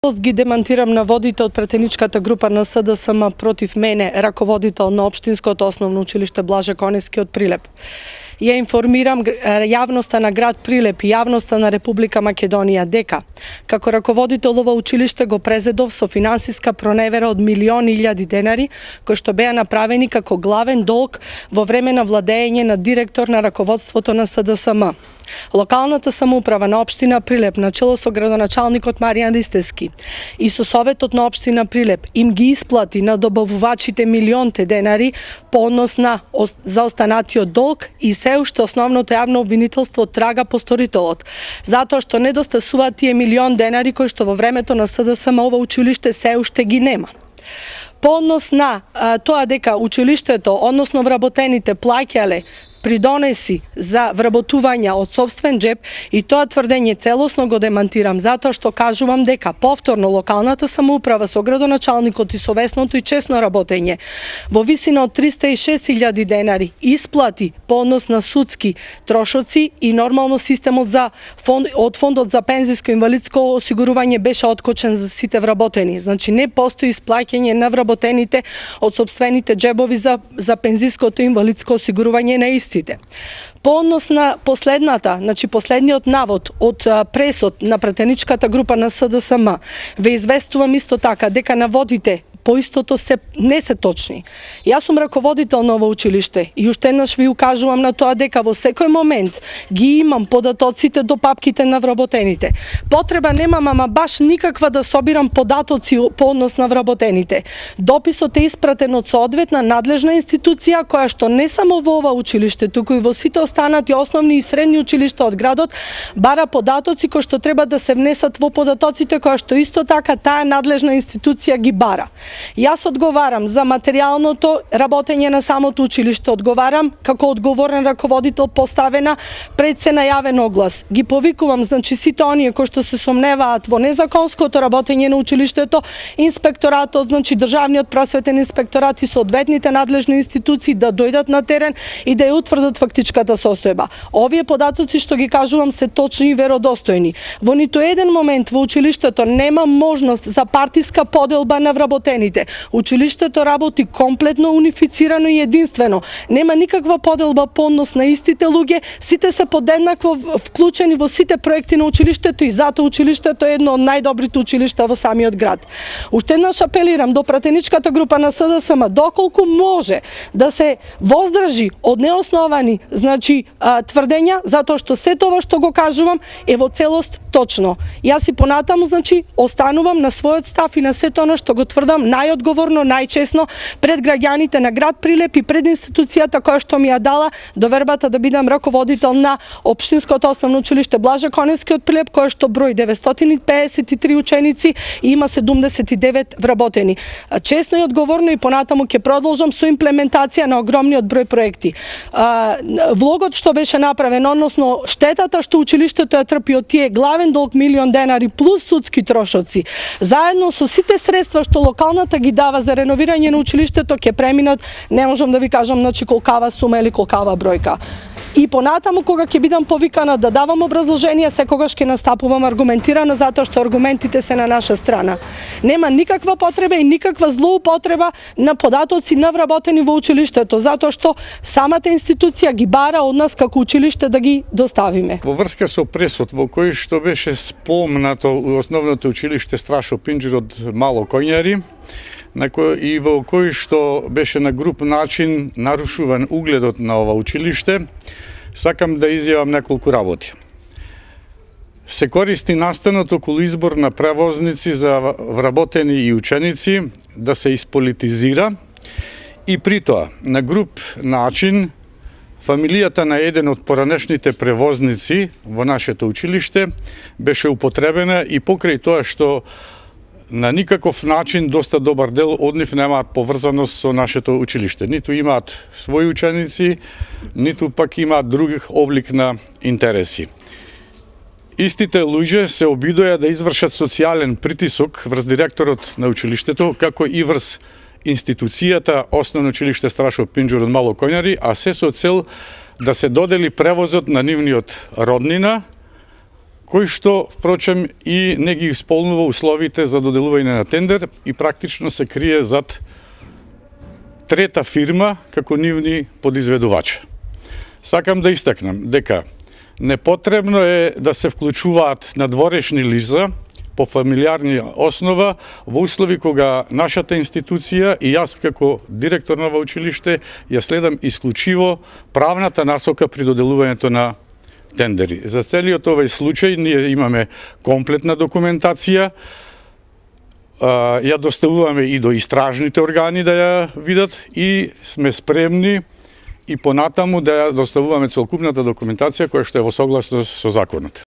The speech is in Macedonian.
Ги демантирам наводите од претеничката група на СДСМ против мене, раководител на Општинското основно училиште Блаже Конески од Прилеп. Ја информирам јавноста на град Прилеп и јавноста на Република Македонија дека како раководител ова училиште го презедов со финансиска проневера од милиони илјади денари кои што беа направени како главен долг во време на владење на директор на раководството на СДСМ. Локалната самоуправа на општина Прилеп на чело со градоначалникот Маријан Ристевски и со советот на општина Прилеп им ги исплати на добавувачите милионте денари по однос на заостанатиот долг и се уште основното јавно обвинителство трага по сторителот, затоа што недостасуваат тие милион денари кои што во времето на СДСМ ова училиште се уште ги нема. По однос на тоа дека училиштето, односно вработените плаќале придонеси за вработување од сопствен джеб и тоа тврдење целосно го демантирам затоа што кажувам дека повторно локалната самоуправа со градоначалникот и совесното и честно работење во висина од 306.000 денари исплати по однос на судски трошоци и нормално системот за од фондот за пензиско инвалидско осигурување беше откочен за сите вработени. Значи не постои исплаќање на вработените од сопствените джебови за пензиското и инвалидско осигурување на истите. По однос на последниот навод од пресод на претеничката група на СДСМ, ве известувам исто така дека наводите по истото не се точни. Јас сум раководител на ова училиште и уште еднаш ви укажувам на тоа дека во секој момент ги имам податоците до папките на вработените. Потреба немам, ама баш никаква да собирам податоци по однос на вработените. Дописот е испратен од соодветна надлежна институција која што не само во ова училиште, туку и во сите останати основни и средни училишта од градот бара податоци кои што треба да се внесат во податоците која што исто така таа надлежна институција ги бара. Јас одговарам за материјалното работење на самото училиште, одговарам како одговорен раководител поставена пред се најавен оглас. Ги повикувам, значи сите оние кои што се сомневаат во незаконското работење на училиштето, инспекторатот, значи државниот просветен инспекторат и соодветните надлежни институции да дојдат на терен и да ја утврдат фактичката состојба. Овие податоци што ги кажувам се точни и веродостојни. Во ниту еден момент во училиштето нема можност за партиска поделба на вработените. Училиштето работи комплетно унифицирано и единствено. Нема никаква поделба по однос на истите луѓе, сите се подеднакво вклучени во сите проекти на училиштето и затоа училиштето е едно од најдобрите училишта во самиот град. Уште еднаш апелирам до пратеничката група на СДСМ доколку може да се воздржи од неосновани, значи тврдења, затоа што се тоа што го кажувам е во целост точно. Јас и понатаму, значи, останувам на својот став и на сето оно што го тврдам најодговорно, најчесно пред граѓаните на град Прилеп и пред институцијата која што ми ја дала довербата да бидам раководител на Општинското основно училиште Блаже Конески од Прилеп, кое што брои 953 ученици и има 79 вработени. Чесно и одговорно и понатаму ќе продолжам со имплементација на огромниот број проекти. Влогот што беше направен, односно штетата што училиштето ја трпи од тие главен долг милион денари плюс судски трошоци, заедно со сите средства што локалната ги дава за реновирање на училиштето ќе преминат, не можам да ви кажам значи колкава сума или колкава бројка. И понатаму кога ќе бидам повикана да давам образложение, секогаш ќе настапувам аргументирано затоа што аргументите се на наша страна. Нема никаква потреба и никаква злоупотреба на податоци на вработени во училиштето, затоа што самата институција ги бара од нас како училиште да ги доставиме. Во врска со пресод во кој што беше спомнато основното училиште Страшо Пинџур од Мало Коњари, и во кој што беше на груб начин нарушуван угледот на ова училиште, сакам да изјавам неколку работи. Се користи настанот околу избор на превозници за вработени и ученици да се исполитизира и при тоа на груб начин фамилијата на еден од поранешните превозници во нашето училиште беше употребена и покрај тоа што на никаков начин доста добар дел од нив немаат поврзаност со нашето училиште. Ниту имаат своји ученици, ниту пак имаат друг облик на интереси. Истите луѓе се обидоа да извршат социјален притисок врз директорот на училиштето, како и врз институцијата Основно училиште Страшо Пинџур од Мало Коњари, а се со цел да се додели превозот на нивниот роднина, кој што, впрочем, и не ги исполнува условите за доделување на тендер и практично се крие зад трета фирма како нивни подизведувачи. Сакам да истакнам дека непотребно е да се вклучуваат надворешни лица по фамилиарни основа во услови кога нашата институција и јас како директор на училиште ја следам исклучиво правната насока при доделувањето на тендери. За целиот овој случај ние имаме комплетна документација, ја доставуваме и до истражните органи да ја видат и сме спремни и понатаму да ја доставуваме целокупната документација која што е во согласност со законот.